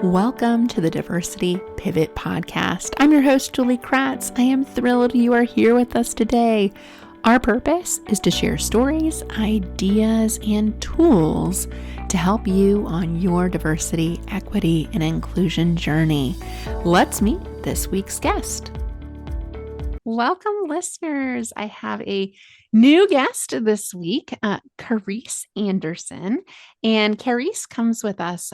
Welcome to the Diversity Pivot Podcast. I'm your host, Julie Kratz. I am thrilled you are here with us today. Our purpose is to share stories, ideas, and tools to help you on your diversity, equity, and inclusion journey. Let's meet this week's guest. Welcome, listeners. I have a new guest this week, Carice Anderson. And Carice comes with us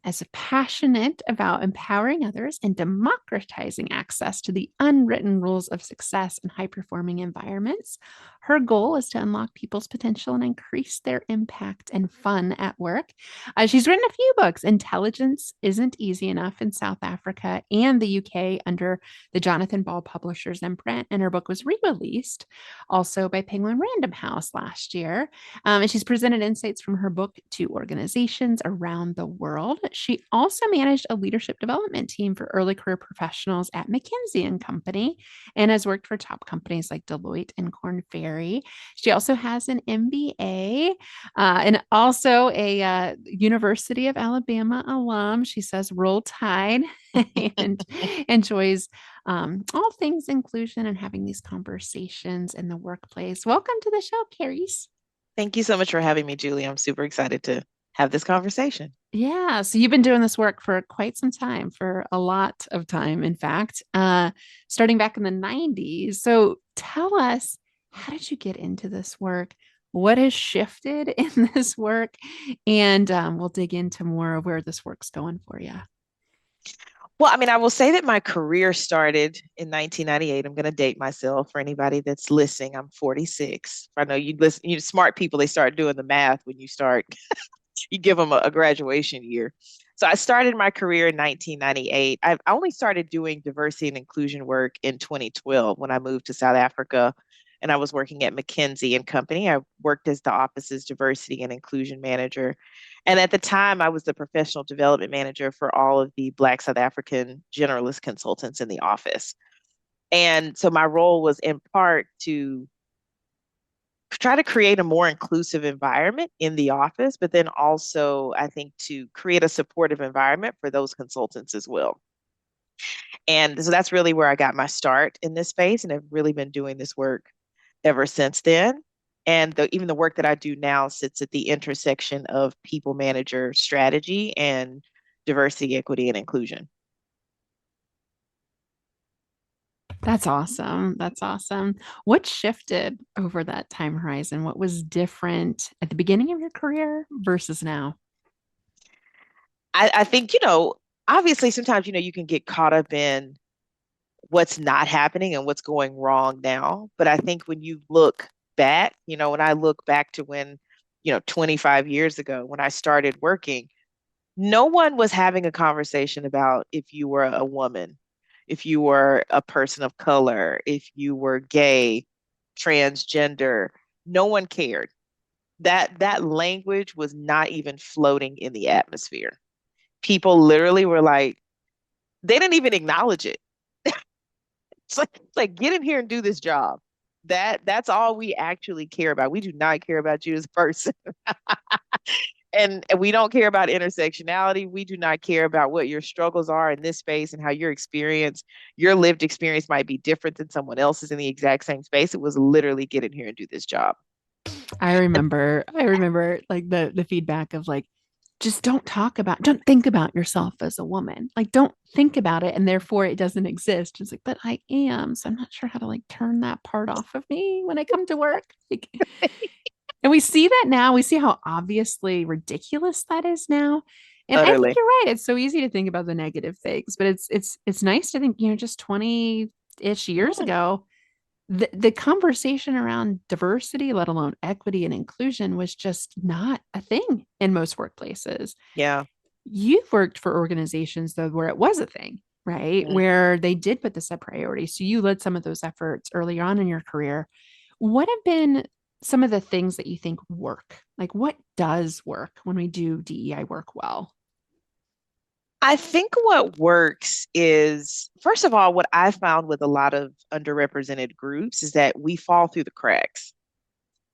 as passionate about empowering others and democratizing access to the unwritten rules of success in high-performing environments. Her goal is to unlock people's potential and increase their impact and fun at work. She's written a few books. Intelligence Isn't Easy Enough in South Africa and the UK under the Jonathan Ball Publishers imprint. And her book was re-released also by Penguin Random House last year. And she's presented insights from her book to organizations around the world. She also managed a leadership development team for early career professionals at McKinsey & Company and has worked for top companies like Deloitte and Korn Ferry. She also has an MBA and also a University of Alabama alum. She says roll tide and enjoys all things inclusion and having these conversations in the workplace. Welcome to the show, Carice. Thank you so much for having me, Julie. I'm super excited to have this conversation. Yeah. So you've been doing this work for quite some time, for a lot of time, in fact, starting back in the 90s. So tell us, how did you get into this work? What has shifted in this work? And we'll dig into more of where this work's going for you. Well, I will say that my career started in 1998. I'm going to date myself for anybody that's listening. I'm 46. I know smart people, they start doing the math when you start, you give them a graduation year. So I started my career in 1998. I only started doing diversity and inclusion work in 2012 when I moved to South Africa and I was working at McKinsey & Company. I worked as the office's diversity and inclusion manager. And at the time, I was the professional development manager for all of the Black South African generalist consultants in the office. And so my role was in part to try to create a more inclusive environment in the office, but then also, I think, to create a supportive environment for those consultants as well. And so that's really where I got my start in this space, and I've really been doing this work ever since then. And even the work that I do now sits at the intersection of people manager strategy and diversity, equity, and inclusion. That's awesome. That's awesome. What shifted over that time horizon? What was different at the beginning of your career versus now? I think, obviously sometimes, you can get caught up in what's not happening and what's going wrong now. But I think when you look back, when I look back to when, 25 years ago, when I started working, no one was having a conversation about if you were a woman, if you were a person of color, if you were gay, transgender. No one cared. That language was not even floating in the atmosphere. People literally were like, they didn't even acknowledge it. It's like get in here and do this job. That's all we actually care about. We do not care about you as a person. And we don't care about intersectionality. We do not care about what your struggles are in this space and how your lived experience might be different than someone else's in the exact same space. It was literally get in here and do this job. I remember like the feedback of like, just don't think about yourself as a woman. Like, don't think about it. And therefore it doesn't exist. It's like, but I am. So I'm not sure how to like turn that part off of me when I come to work. Like, and we see that now. We see how obviously ridiculous that is now. And I think you're right. It's so easy to think about the negative things, but it's nice to think, just 20-ish years ago, the conversation around diversity, let alone equity and inclusion, was just not a thing in most workplaces. Yeah. You've worked for organizations, though, where it was a thing, right? Mm-hmm. Where they did put this a priority. So you led some of those efforts early on in your career. What have been some of the things that you think work? Like, what does work when we do DEI work well? I think what works is, first of all, what I found with a lot of underrepresented groups is that we fall through the cracks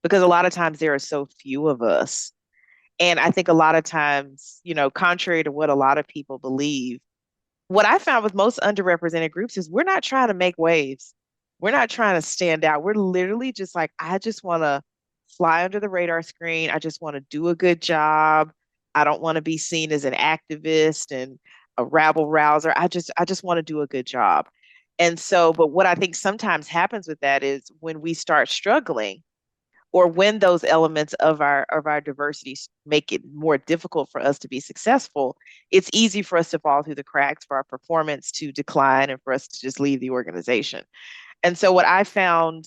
because a lot of times there are so few of us. And I think a lot of times, contrary to what a lot of people believe, what I found with most underrepresented groups is we're not trying to make waves. We're not trying to stand out. We're literally just like, I just want to fly under the radar screen. I just want to do a good job. I don't want to be seen as an activist and a rabble rouser. I just want to do a good job. And so, but what I think sometimes happens with that is when we start struggling, or when those elements of our diversity make it more difficult for us to be successful, it's easy for us to fall through the cracks, for our performance to decline, and for us to just leave the organization. And so what I found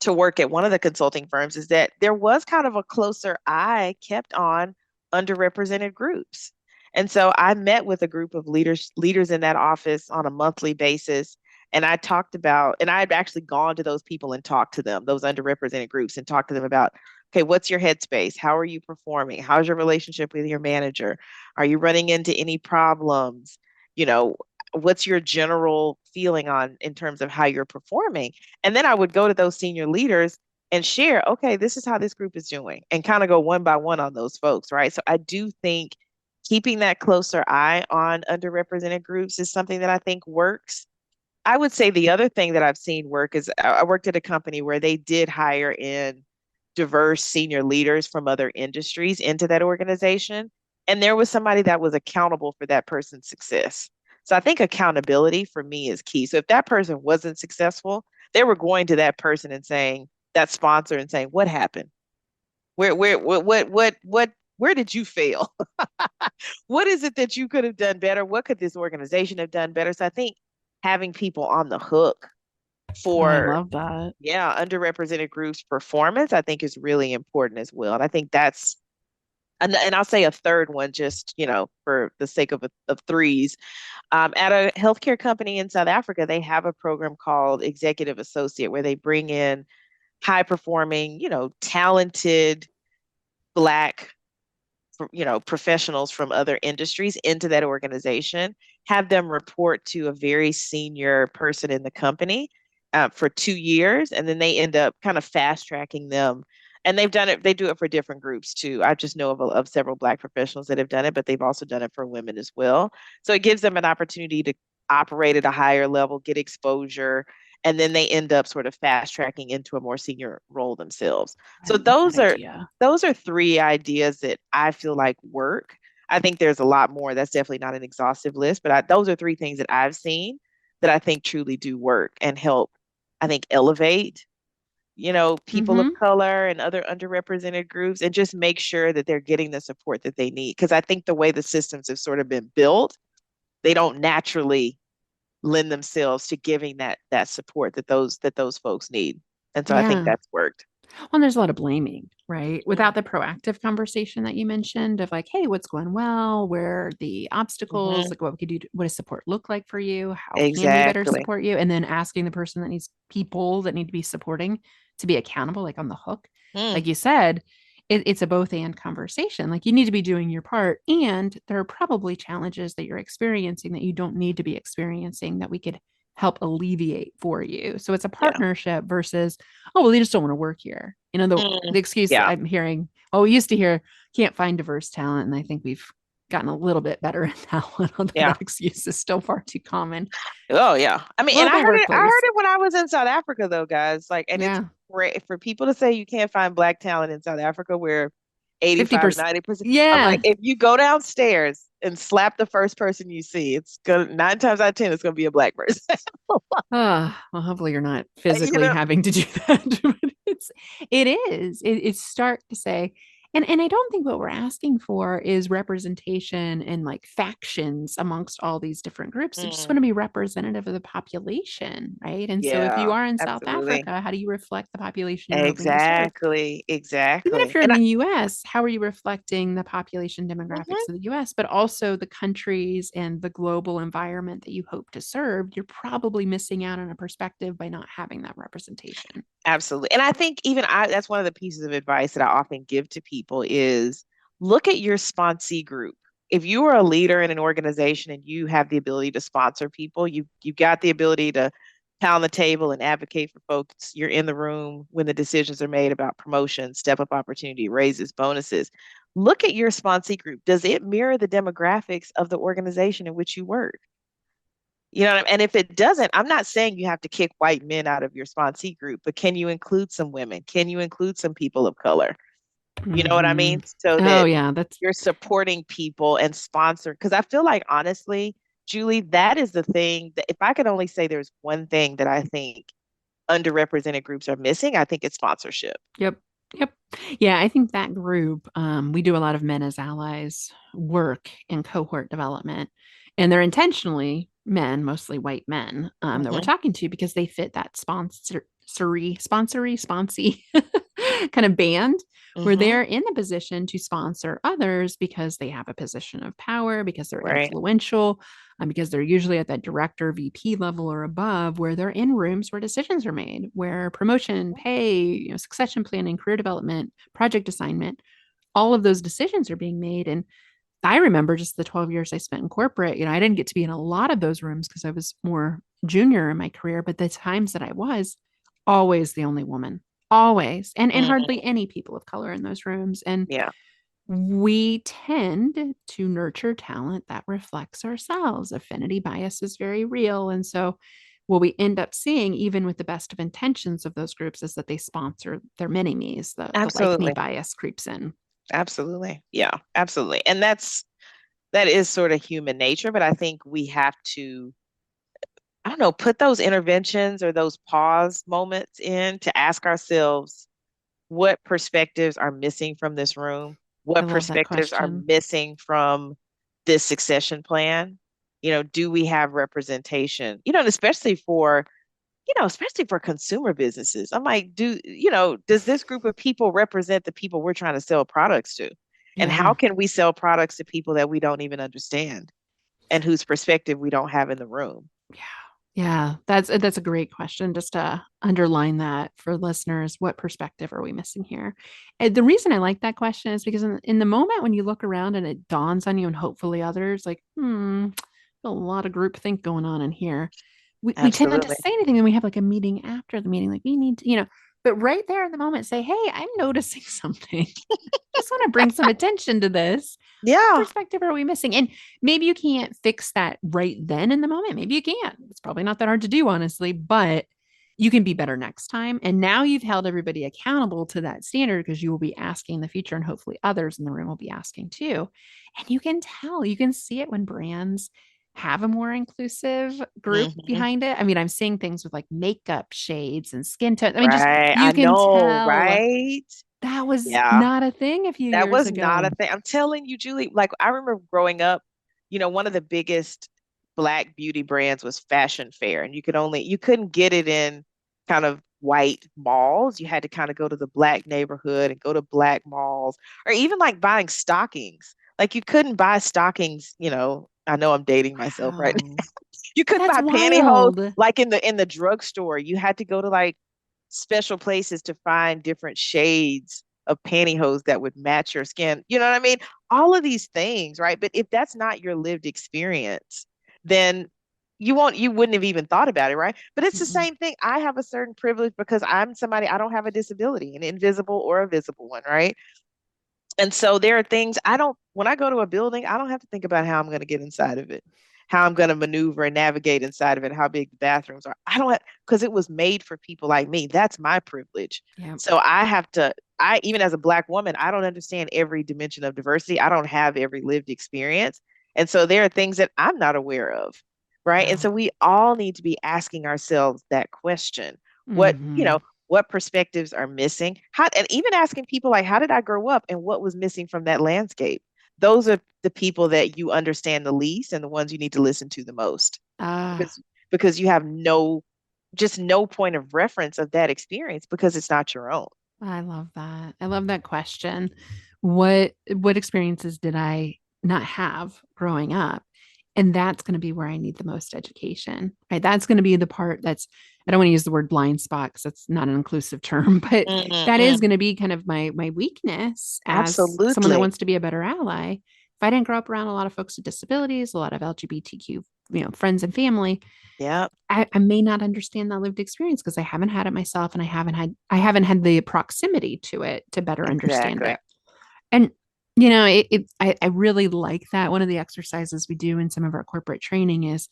to work at one of the consulting firms is that there was kind of a closer eye kept on underrepresented groups. And so I met with a group of leaders in that office on a monthly basis. And I talked about, and I had actually gone to those people and talked to them, those underrepresented groups, and talked to them about, okay, what's your headspace? How are you performing? How's your relationship with your manager? Are you running into any problems? You know, what's your general feeling on in terms of how you're performing? And then I would go to those senior leaders and share, okay, this is how this group is doing, and kind of go one by one on those folks, right? So I do think keeping that closer eye on underrepresented groups is something that I think works. I would say the other thing that I've seen work is I worked at a company where they did hire in diverse senior leaders from other industries into that organization. And there was somebody that was accountable for that person's success. So I think accountability for me is key. So if that person wasn't successful, they were going to that person and saying, that sponsor, and saying, what happened? Where did you fail? What is it that you could have done better? What could this organization have done better? So I think having people on the hook Oh, I for, love that. yeah, underrepresented groups performance, I think is really important as well. And I think that's, and I'll say a third one, just, for the sake of threes. At a healthcare company in South Africa, they have a program called Executive Associate, where they bring in high performing, talented Black, professionals from other industries into that organization, have them report to a very senior person in the company for 2 years, and then they end up kind of fast tracking them. And they've done it, they do it for different groups too. I just know of several Black professionals that have done it, but they've also done it for women as well. So it gives them an opportunity to operate at a higher level, get exposure, and then they end up sort of fast tracking into a more senior role themselves. I So love that those are idea. those are three ideas that I feel like work. I think there's a lot more. That's definitely not an exhaustive list, but those are three things that I've seen that I think truly do work and help, I think, elevate, people of Mm-hmm. color and other underrepresented groups, and just make sure that they're getting the support that they need. Because I think the way the systems have sort of been built, they don't naturally lend themselves to giving that support that those folks need. And so I think Yeah. that's worked. Well, there's a lot of blaming, right? Mm-hmm. Without the proactive conversation that you mentioned of like, hey, what's going well? Where are the obstacles? Mm-hmm. Like, what we could do? What does support look like for you? How can we better Exactly. support you? And then asking the person that needs people that need to be supporting to be accountable, like on the hook. Mm, Like you said, it's a both and conversation. Like you need to be doing your part. And there are probably challenges that you're experiencing that you don't need to be experiencing that we could help alleviate for you. So it's a yeah. partnership versus, oh, well, they just don't want to work here. Mm, The excuse yeah. I'm hearing, oh, we used to hear can't find diverse talent. And I think we've gotten a little bit better at that one, although Yeah. that excuse is still far too common. Oh yeah. I mean, and I Global heard it. I heard workplace. it when I was in South Africa, though, guys. Like, and it's Yeah. great for people to say you can't find Black talent in South Africa, where 85 to 50%. 90%. I'm like, Yeah. if you go downstairs and slap the first person you see, it's gonna, 9 times out of 10, it's gonna be a Black person. Well, hopefully you're not You physically know? having to do that. But it is. It's stark to say. And I don't think what we're asking for is representation and like factions amongst all these different groups. I just want Mm, to be representative of the population, right? And so if you yeah, are in South absolutely. Africa, how do you reflect the population you're hoping to serve? Exactly. Even if Exactly. you're in And the US, how are you reflecting the population demographics mhm, of the US, but also the countries and the global environment that you hope to serve? You're probably missing out on a perspective by not having that representation. absolutely. And I think even that's one of the pieces of advice that I often give to people is look at your sponsee group. If you are a leader in an organization and you have the ability to sponsor people, you've got the ability to pound the table and advocate for folks. You're in the room when the decisions are made about promotion, step up opportunity, raises, bonuses. Look at your sponsee group. Does it mirror the demographics of the organization in which you work? You know what I mean? And if it doesn't, I'm not saying you have to kick white men out of your sponsee group, but can you include some women? Can you include some people of color? You know what I Hmm. mean? So Oh that yeah, that's you're supporting people and sponsor. Because I feel like, honestly, Julie, that is the thing that if I could only say there's one thing that I think underrepresented groups are missing, I think it's sponsorship. yep. Yep. Yeah, I think that group, we do a lot of men as allies work in cohort development, and they're intentionally men, mostly white men, that we're Hmm. talking to because they fit that sponsy kind of band where Hmm. they're in the position to sponsor others because they have a position of power, because they're Right. influential, because they're usually at that director, VP level or above, where they're in rooms where decisions are made, where promotion, pay, succession planning, career development, project assignment, all of those decisions are being made. And I remember just the 12 years I spent in corporate, I didn't get to be in a lot of those rooms because I was more junior in my career, but the times that I was, always the only woman, always, and hardly Hmm. any people of color in those rooms. And Yeah. we tend to nurture talent that reflects ourselves. Affinity bias is very real. And so, what we end up seeing, even with the best of intentions of those groups, is that they sponsor their mini me's. The like me Absolutely. bias creeps in. Absolutely. Yeah, absolutely. And that is sort of human nature, but I think we have to, I don't know, put those interventions or those pause moments in to ask ourselves what perspectives are missing from this room, I what love that perspectives are question. missing from this succession plan. Do we have representation? And especially for consumer businesses. I'm like, does this group of people represent the people we're trying to sell products to? And how Yeah. can we sell products to people that we don't even understand and whose perspective we don't have in the room? Yeah. Yeah, that's a great question. Just to underline that for listeners, what perspective are we missing here? And the reason I like that question is because in the moment when you look around and it dawns on you and hopefully others, like, a lot of groupthink going on in here. We tend not to Absolutely. say anything, and we have like a meeting after the meeting, like we need to, but right there in the moment, say, hey, I'm noticing something. Just want to bring some attention to this. What Yeah. perspective are we missing? And maybe you can't fix that right then in the moment. Maybe you can't. It's probably not that hard to do, honestly, but you can be better next time. And now you've held everybody accountable to that standard because you will be asking in the future, and hopefully others in the room will be asking too. And you can tell, you can see it when brands have a more inclusive group Hmm. behind it. I mean, I'm seeing things with like makeup shades and skin tone. I mean, just Right. I you can know, tell right? that was Yeah. not a thing a few That years was not a ago. thing. I'm telling you, Julie, like I remember growing up, one of the biggest black beauty brands was Fashion Fair, and you couldn't get it in kind of white malls. You had to kind of go to the black neighborhood and go to black malls, or even like buying stockings. Like you couldn't buy stockings, I know I'm dating myself right now. Wow. You couldn't That's buy pantyhose wild. like in the drugstore. You had to go to like special places to find different shades of pantyhose that would match your skin. You know what I mean? All of these things, right? But if that's not your lived experience, then you wouldn't have even thought about it, right? But it's the Mm-mm. same thing. I have a certain privilege because I'm somebody, I don't have a disability, an invisible or a visible one, right? And so there are things when I go to a building, I don't have to think about how I'm going to get inside of it, how I'm going to maneuver and navigate inside of it, how big the bathrooms are. I don't have, because it was made for people like me. That's my privilege. Yeah. So even as a Black woman, I don't understand every dimension of diversity. I don't have every lived experience. And so there are things that I'm not aware of. Right. And Yeah. so we all need to be asking ourselves that question. What, you Hmm. know, what perspectives are missing, and even asking people like, how did I grow up and what was missing from that landscape? Those are the people that you understand the least and the ones you need to listen to the most, Ah, because you have no point of reference of that experience because it's not your own. I love that. I love that question. What experiences did I not have growing up? And that's going to be where I need the most education, right? That's going to be the part I don't want to use the word blind spot because that's not an inclusive term, but that is Mm-mm. going to be kind of my weakness as someone that Absolutely. wants to be a better ally. If I didn't grow up around a lot of folks with disabilities, a lot of LGBTQ friends and family, Yeah, I may not understand that lived experience because I haven't had it myself and I haven't had the proximity to it to better understand exactly. it. And I really like that. One of the exercises we do in some of our corporate training is,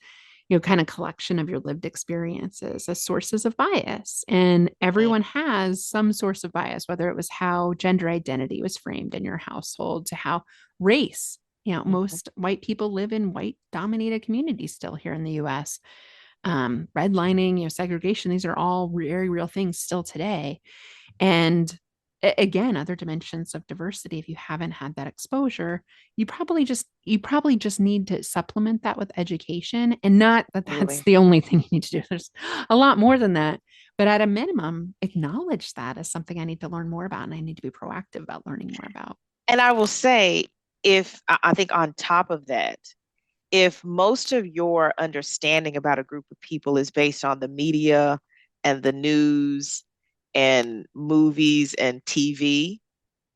kind of collection of your lived experiences as sources of bias. And Mhm, everyone has some source of bias, whether it was how gender identity was framed in your household to how race. mhm. Most white people live in white dominated communities still here in the US. Redlining, segregation, these are all very real things still today. And again, other dimensions of diversity, if you haven't had that exposure, you probably just need to supplement that with education, and not that that's Absolutely. the only thing you need to do. There's a lot more than that. But at a minimum, acknowledge that as something I need to learn more about and I need to be proactive about learning more about. And I will say, if I think on top of that, if most of your understanding about a group of people is based on the media and the news and movies and TV,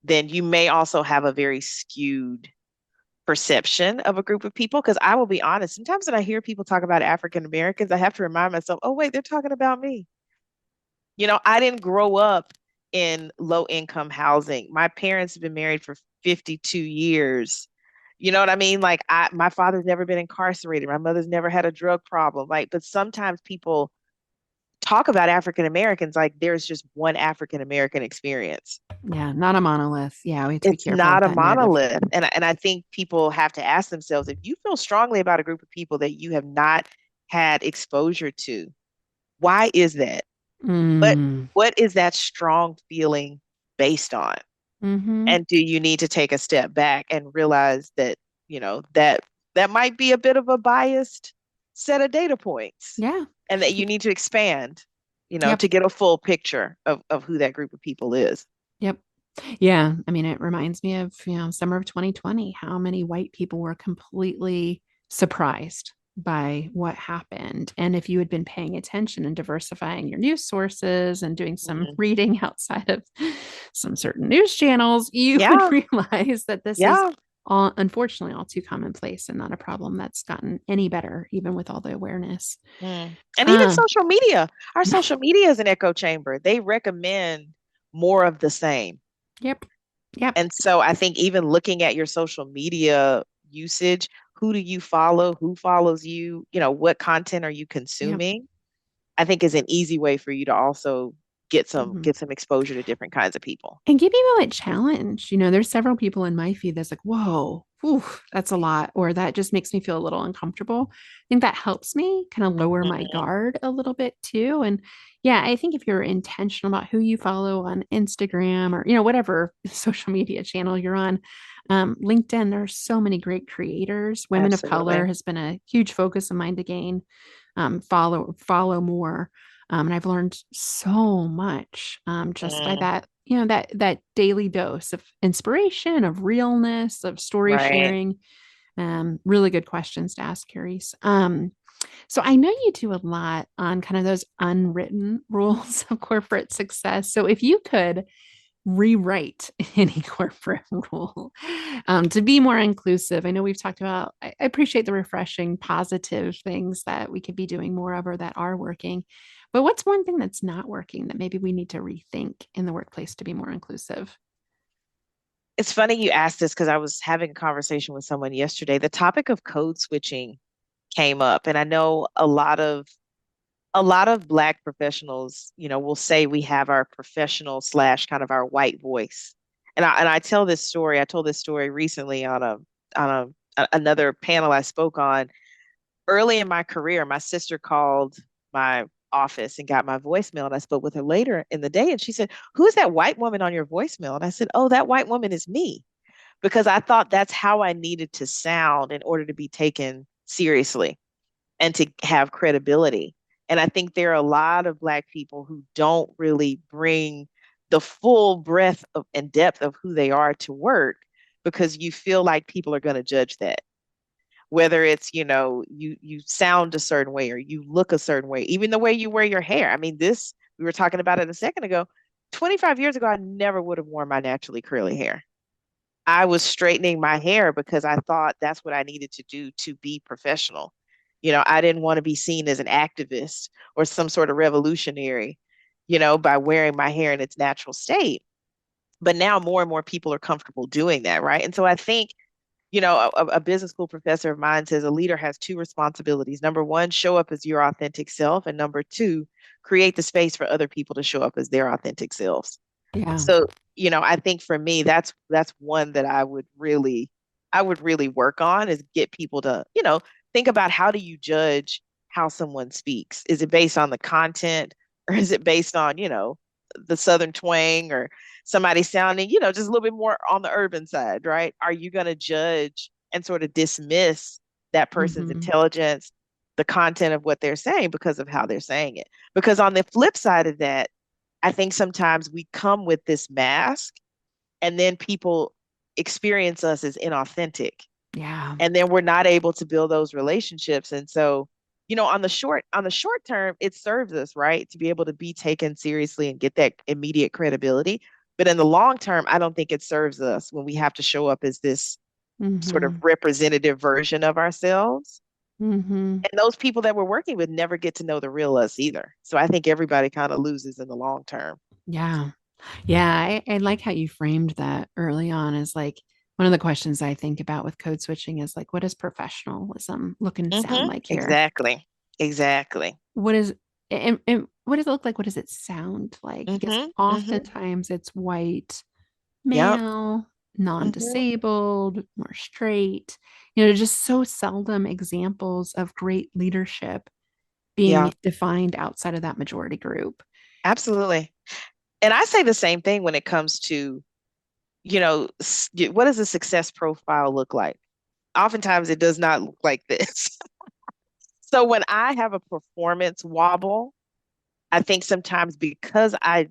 then you may also have a very skewed perception of a group of people. Because I will be honest, sometimes when I hear people talk about African Americans, I have to remind myself, oh, wait, they're talking about me. I didn't grow up in low income housing. My parents have been married for 52 years. You know what I mean? Like my father's never been incarcerated. My mother's never had a drug problem. Like, but sometimes people talk about African Americans like there's just one African American experience. Yeah, not a monolith. Yeah, we have to be It's careful not with a that narrative. monolith. And I think people have to ask themselves, if you feel strongly about a group of people that you have not had exposure to, why is that? What Mm. what is that strong feeling based on? Hmm. And do you need to take a step back and realize that, that might be a bit of a biased set of data points, Yeah. and that you need to expand, Yep. to get a full picture of who that group of people is. Yep. Yeah, I mean, it reminds me of, summer of 2020, how many white people were completely surprised by what happened. And if you had been paying attention and diversifying your news sources and doing some Mhm. reading outside of some certain news channels, you would Yeah, realize that this is yeah. all, unfortunately, all too commonplace and not a problem that's gotten any better, even with all the awareness. And even Um, social media. Our social media is an echo chamber. They recommend more of the same. yep. Yep. And so I think even looking at your social media usage, who do you follow? Who follows you? What content are you Yep. consuming? I think is an easy way for you to also get some Mhm. get some exposure to different kinds of people. And give people a challenge. There's several people in my feed that's like, whoa, whew, that's a lot, or that just makes me feel a little uncomfortable. I think that helps me kind of lower my Mhm. guard a little bit too. And yeah, I think if you're intentional about who you follow on Instagram or, whatever social media channel you're on, LinkedIn, there's so many great creators. Women of color Absolutely. has been a huge focus of mine to gain follow more. And I've learned so much just by Mm, that, that daily dose of inspiration, of realness, of story right. sharing. Really good questions to ask, Carice. So I know you do a lot on kind of those unwritten rules of corporate success. So if you could rewrite any corporate rule to be more inclusive. I know we've talked about, I appreciate the refreshing, positive things that we could be doing more of or that are working. But what's one thing that's not working that maybe we need to rethink in the workplace to be more inclusive? It's funny you asked this because I was having a conversation with someone yesterday. The topic of code switching came up, and I know a lot of Black professionals, will say we have our professional slash kind of our white voice. And I tell this story. I told this story recently on another panel I spoke on. Early in my career, my sister called my office and got my voicemail, and I spoke with her later in the day, and she said, "Who's that white woman on your voicemail?" And I said, "Oh, that white woman is me," because I thought that's how I needed to sound in order to be taken seriously and to have credibility. And I think there are a lot of Black people who don't really bring the full breadth of and depth of who they are to work, because you feel like people are going to judge that. Whether it's, you sound a certain way or you look a certain way, even the way you wear your hair. I mean, this, we were talking about it a second ago. 25 years ago, I never would have worn my naturally curly hair. I was straightening my hair because I thought that's what I needed to do to be professional. I didn't want to be seen as an activist or some sort of revolutionary, by wearing my hair in its natural state. But now more and more people are comfortable doing that, right? And so I think, a business school professor of mine says a leader has two responsibilities. Number one, show up as your authentic self. And number two, create the space for other people to show up as their authentic selves. Yeah. So, I think for me, that's one that I would really work on, is get people to, think about, how do you judge how someone speaks? Is it based on the content, or is it based on, the Southern twang, or somebody sounding, just a little bit more on the urban side, right? Are you going to judge and sort of dismiss that person's Mm-hmm. intelligence, the content of what they're saying, because of how they're saying it? Because on the flip side of that, I think sometimes we come with this mask, and then people experience us as inauthentic. Yeah. And then we're not able to build those relationships. And so, on the short term, it serves us, right, to be able to be taken seriously and get that immediate credibility. But in the long term, I don't think it serves us when we have to show up as this sort of Mm-hmm. representative version of ourselves. Mm-hmm. And those people that we're working with never get to know the real us either. So I think everybody kind of loses in the long term. Yeah. Yeah. I like how you framed that early on as like one of the questions I think about with code switching is like, what does professionalism look and sound like here? Exactly. Exactly. What is and what does it look like? What does it sound like? Because Hmm. oftentimes it's white, Yep. male, Hmm. non-disabled, more straight. Just so seldom examples of great leadership Yeah, being defined outside of that majority group. absolutely. And I say the same thing when it comes to, what does a success profile look like? Oftentimes it does not look like this. So when I have a performance wobble, I think sometimes, because I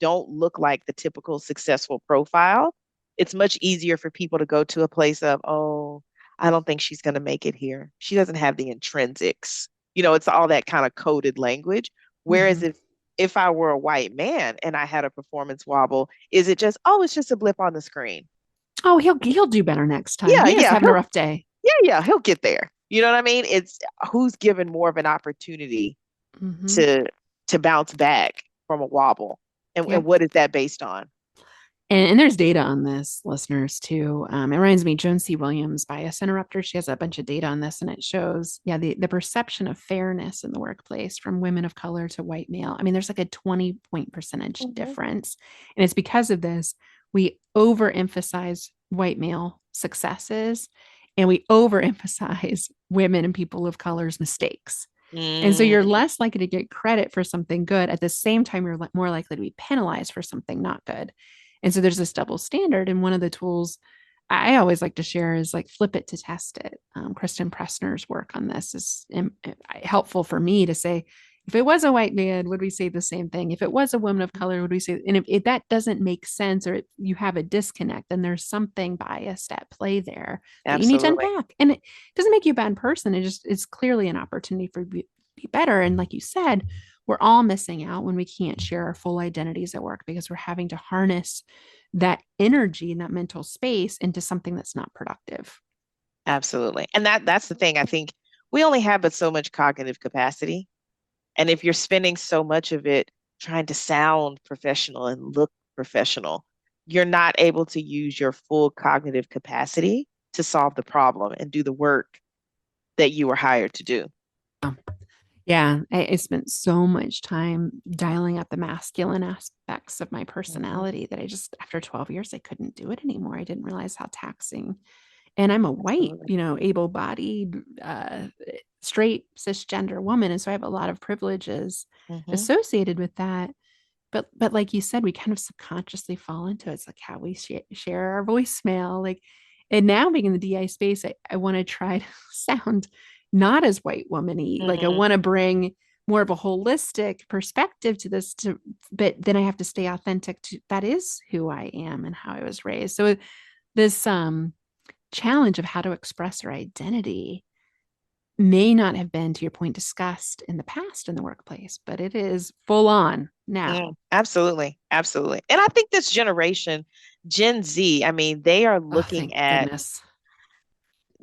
don't look like the typical successful profile, it's much easier for people to go to a place of, oh, I don't think she's going to make it here. She doesn't have the intrinsics. It's all that kind of coded language. Whereas Mhm. if I were a white man and I had a performance wobble, is it just, oh, it's just a blip on the screen? Oh, he'll do better next time. Yeah, He is yeah, having a rough day. he'll get there. You know what I mean? It's who's given more of an opportunity Hmm. to bounce back from a wobble, and Yep. what is that based on? And there's data on this, listeners, too. It reminds me, Joan C. Williams, Bias Interrupter. She has a bunch of data on this, and it shows, yeah, the perception of fairness in the workplace from women of color to white male. I mean, there's like a 20-point percentage Hmm. difference. And it's because of this, we overemphasize white male successes and we overemphasize women and people of color's mistakes. And so you're Mm, less likely to get credit for something good. At the same time, you're more likely to be penalized for something not good. And so there's this double standard. And one of the tools I always like to share is like flip it to test it. Kristen Pressner's work on this is helpful for me to say, if it was a white man, would we say the same thing? If it was a woman of color, would we say? And if that doesn't make sense, or you have a disconnect, then there's something biased at play there that you need to absolutely. unpack. And it doesn't make you a bad person. It's clearly an opportunity for you to be better. And like you said, we're all missing out when we can't share our full identities at work because we're having to harness that energy and that mental space into something that's not productive. Absolutely. And that's the thing. I think we only have but so much cognitive capacity. And if you're spending so much of it trying to sound professional and look professional, you're not able to use your full cognitive capacity to solve the problem and do the work that you were hired to do. Yeah, I spent so much time dialing up the masculine aspects of my Hmm. personality that I just, after 12 years, I couldn't do it anymore. I didn't realize how taxing. And I'm a white, Absolutely. able bodied, straight, cisgender woman. And so I have a lot of privileges Hmm. associated with that. But like you said, we kind of subconsciously fall into it. It's like how we share our voicemail. Like, and now being in the DI space, I want to try to sound not as white womany. Like I Mm, want to bring more of a holistic perspective to this but then I have to stay authentic to that is who I am and how I was raised. So this challenge of how to express our identity may not have been, to your point, discussed in the past in the workplace, but it is full on now. absolutely. Absolutely. And I think this generation, Gen Z, I mean, they are Oh, looking thank at goodness.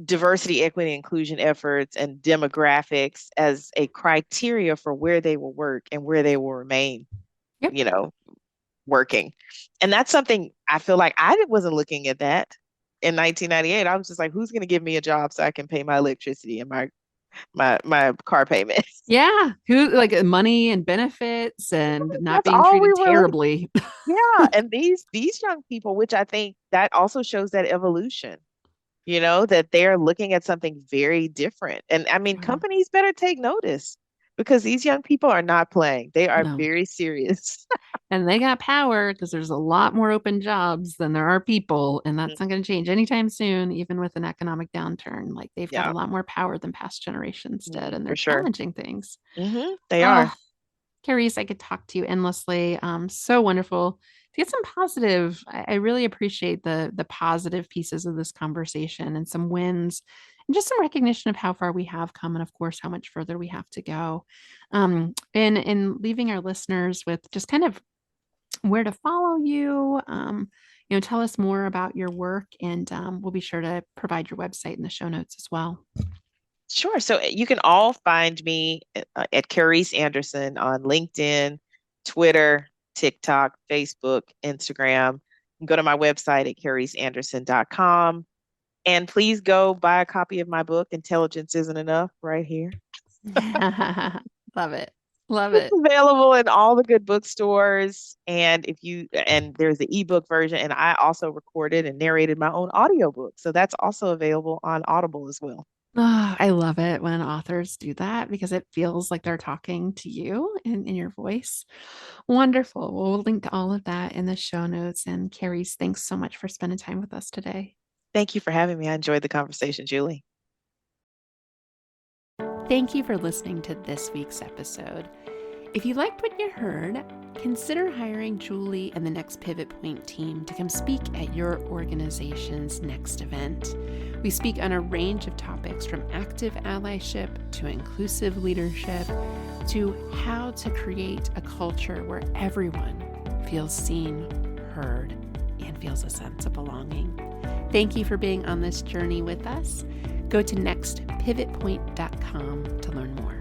diversity, equity, inclusion efforts and demographics as a criteria for where they will work and where they will remain, Yep. you know, working. And that's something I feel like I wasn't looking at that in 1998. I was just like, who's going to give me a job so I can pay my electricity and my car payment? Yeah. Who like money and benefits and not That's being all we treated were looking. terribly. Yeah, and these young people, which I think that also shows that evolution, that they're looking at something very different. And I mean, Yeah. companies better take notice because these young people are not playing. They are No. very serious. And they got power because there's a lot more open jobs than there are people. And that's not going to change anytime soon, even with an economic downturn. Like they've got a Yeah, lot more power than past generations did, and they're for sure. challenging things. They Oh, are. Carice, I could talk to you endlessly. So wonderful to get some positive. I really appreciate the positive pieces of this conversation and some wins and just some recognition of how far we have come and of course how much further we have to go. And leaving our listeners with just kind of where to follow you. Tell us more about your work, and we'll be sure to provide your website in the show notes as well. Sure. So you can all find me at Carice Anderson on LinkedIn, Twitter, TikTok, Facebook, Instagram. Go to my website at cariceanderson.com. And please go buy a copy of my book, Intelligence Isn't Enough, right here. Love it. Love It's it. available in all the good bookstores. And there's the ebook version. And I also recorded and narrated my own audiobook. So that's also available on Audible as well. Oh, I love it when authors do that because it feels like they're talking to you in your voice. Wonderful. Well, we'll link to all of that in the show notes. And Carice, thanks so much for spending time with us today. Thank you for having me. I enjoyed the conversation, Julie. Thank you for listening to this week's episode. If you liked what you heard, consider hiring Julie and the Next Pivot Point team to come speak at your organization's next event. We speak on a range of topics from active allyship to inclusive leadership to how to create a culture where everyone feels seen, heard, and feels a sense of belonging. Thank you for being on this journey with us. Go to nextpivotpoint.com to learn more.